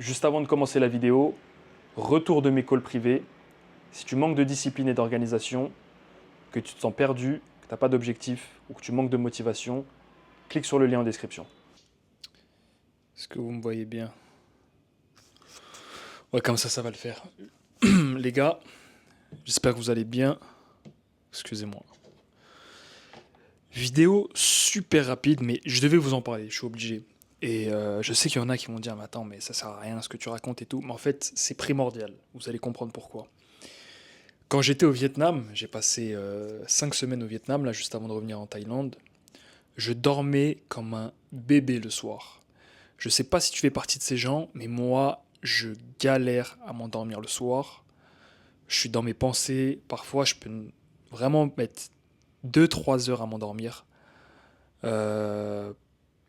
Juste avant de commencer la vidéo, retour de mes calls privés. Si tu manques de discipline et d'organisation, que tu te sens perdu, que tu n'as pas d'objectif ou que tu manques de motivation, clique sur le lien en description. Est-ce que vous me voyez bien? Ouais, comme ça va le faire. Les gars, j'espère que vous allez bien. Excusez-moi. Vidéo super rapide, mais je devais vous en parler, je suis obligé. Et je sais qu'il y en a qui vont dire, mais attends, mais ça sert à rien ce que tu racontes et tout. Mais en fait, c'est primordial. Vous allez comprendre pourquoi. Quand j'étais au Vietnam, j'ai passé 5 semaines au Vietnam, là, juste avant de revenir en Thaïlande. Je dormais comme un bébé le soir. Je sais pas si tu fais partie de ces gens, mais moi, je galère à m'endormir le soir. Je suis dans mes pensées. Parfois, je peux vraiment mettre 2 3 heures à m'endormir. Euh,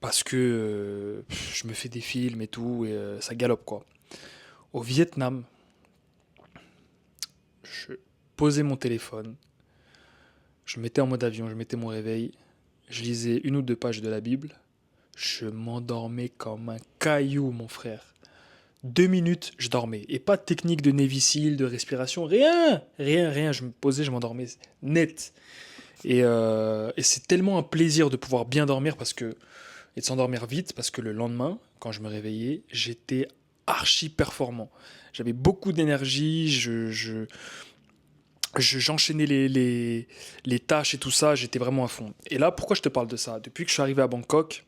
Parce que je me fais des films et tout, et ça galope quoi. Au Vietnam, je posais mon téléphone, je mettais en mode avion, je mettais mon réveil, je lisais 1 ou 2 pages de la Bible, je m'endormais comme un caillou, mon frère. 2 minutes, je dormais. Et pas de technique de Navy Seal, de respiration, rien, rien, rien. Je me posais, je m'endormais net. Et c'est tellement un plaisir de pouvoir bien dormir et de s'endormir vite parce que le lendemain, quand je me réveillais, j'étais archi performant. J'avais beaucoup d'énergie, j'enchaînais les tâches et tout ça, j'étais vraiment à fond. Et là, pourquoi je te parle de ça? Depuis que je suis arrivé à Bangkok,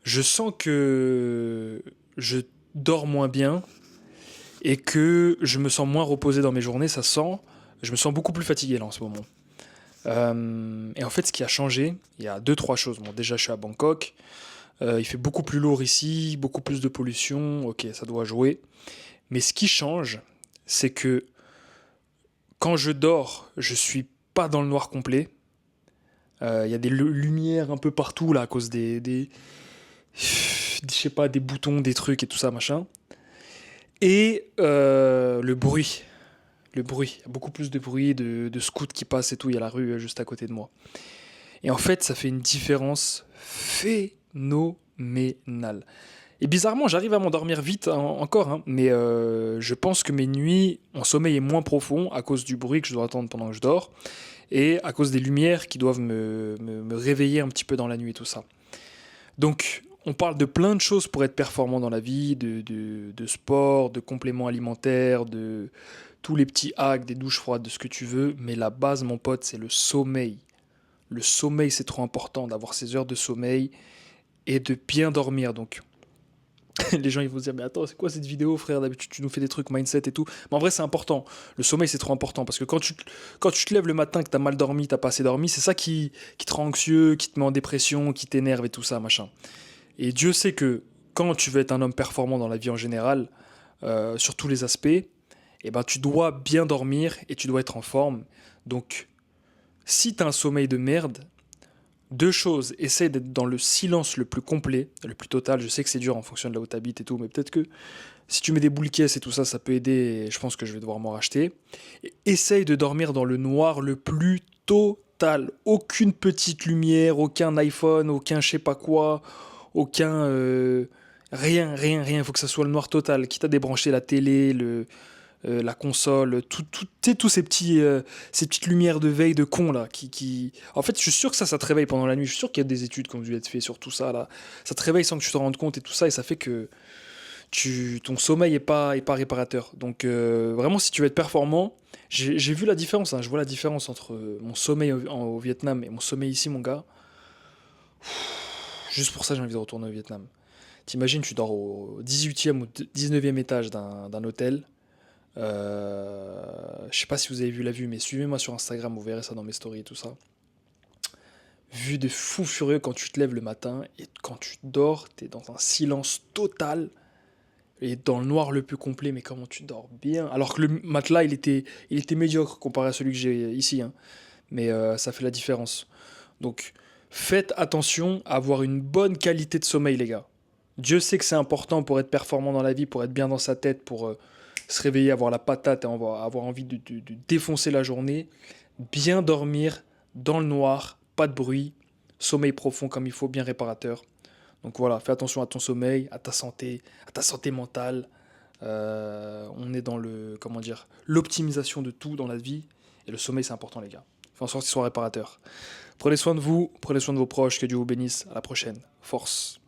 je sens que je dors moins bien et que je me sens moins reposé dans mes journées, ça sent. Je me sens beaucoup plus fatigué là en ce moment. Et en fait, ce qui a changé, il y a 2 3 choses. Bon, déjà, je suis à Bangkok. Il fait beaucoup plus lourd ici, beaucoup plus de pollution. Ok, ça doit jouer. Mais ce qui change, c'est que quand je dors, je suis pas dans le noir complet. Il y a des lumières un peu partout là à cause je sais pas, des boutons, des trucs et tout ça, machin. Et le bruit. Le bruit. Il y a beaucoup plus de bruit, de scouts qui passent et tout. Il y a la rue juste à côté de moi. Et en fait, ça fait une différence phénoménale. Et bizarrement, j'arrive à m'endormir vite encore, hein, mais je pense que mes nuits, mon sommeil est moins profond à cause du bruit que je dois entendre pendant que je dors et à cause des lumières qui doivent me réveiller un petit peu dans la nuit et tout ça. Donc, on parle de plein de choses pour être performant dans la vie, de sport, de compléments alimentaires, de tous les petits hacks, des douches froides, de ce que tu veux, mais la base, mon pote, c'est le sommeil. Le sommeil, c'est trop important d'avoir ces heures de sommeil et de bien dormir. Donc, les gens ils vont se dire, mais attends, c'est quoi cette vidéo, frère? D'habitude, tu nous fais des trucs mindset et tout. Mais en vrai, c'est important. Le sommeil, c'est trop important parce que quand tu te lèves le matin, que t'as mal dormi, t'as pas assez dormi, c'est ça qui te rend anxieux, qui te met en dépression, qui t'énerve et tout ça, machin. Et Dieu sait que quand tu veux être un homme performant dans la vie en général, sur tous les aspects, eh ben, tu dois bien dormir et tu dois être en forme. Donc, si t'as un sommeil de merde, 2 choses, essaie d'être dans le silence le plus complet, le plus total. Je sais que c'est dur en fonction de là où t'habites et tout, mais peut-être que si tu mets des boules caisses et tout ça, ça peut aider. Et je pense que je vais devoir m'en racheter. Et essaye de dormir dans le noir le plus total. Aucune petite lumière, aucun iPhone, aucun je sais pas quoi, aucun rien, rien, rien. Il faut que ça soit le noir total. Quitte à débrancher la télé, la console, tous ces petites lumières de veille de con là, En fait, je suis sûr que ça te réveille pendant la nuit. Je suis sûr qu'il y a des études qui ont dû être faites sur tout ça là. Ça te réveille sans que tu te rendes compte et tout ça, et ça fait que ton sommeil est pas réparateur. Donc vraiment, si tu veux être performant, j'ai vu la différence. Hein, je vois la différence entre mon sommeil au Vietnam et mon sommeil ici, mon gars. Juste pour ça, j'ai envie de retourner au Vietnam. T'imagines, tu dors au 18e ou 19e étage d'un hôtel. Je sais pas si vous avez vu la vue, mais suivez-moi sur Instagram, vous verrez ça dans mes stories et tout ça. Vue de fou furieux quand tu te lèves le matin et quand tu dors, t'es dans un silence total et dans le noir le plus complet. Mais comment tu dors bien? Alors que le matelas, il était médiocre comparé à celui que j'ai ici, hein. Mais ça fait la différence. Donc, faites attention à avoir une bonne qualité de sommeil, les gars. Dieu sait que c'est important pour être performant dans la vie, pour être bien dans sa tête, pour se réveiller, avoir la patate et avoir envie de défoncer la journée. Bien dormir dans le noir, pas de bruit, sommeil profond comme il faut, bien réparateur. Donc voilà, fais attention à ton sommeil, à ta santé mentale. On est dans comment dire, l'optimisation de tout dans la vie. Et le sommeil, c'est important, les gars. Fais en sorte qu'il soit réparateur. Prenez soin de vous, prenez soin de vos proches, que Dieu vous bénisse. À la prochaine. Force.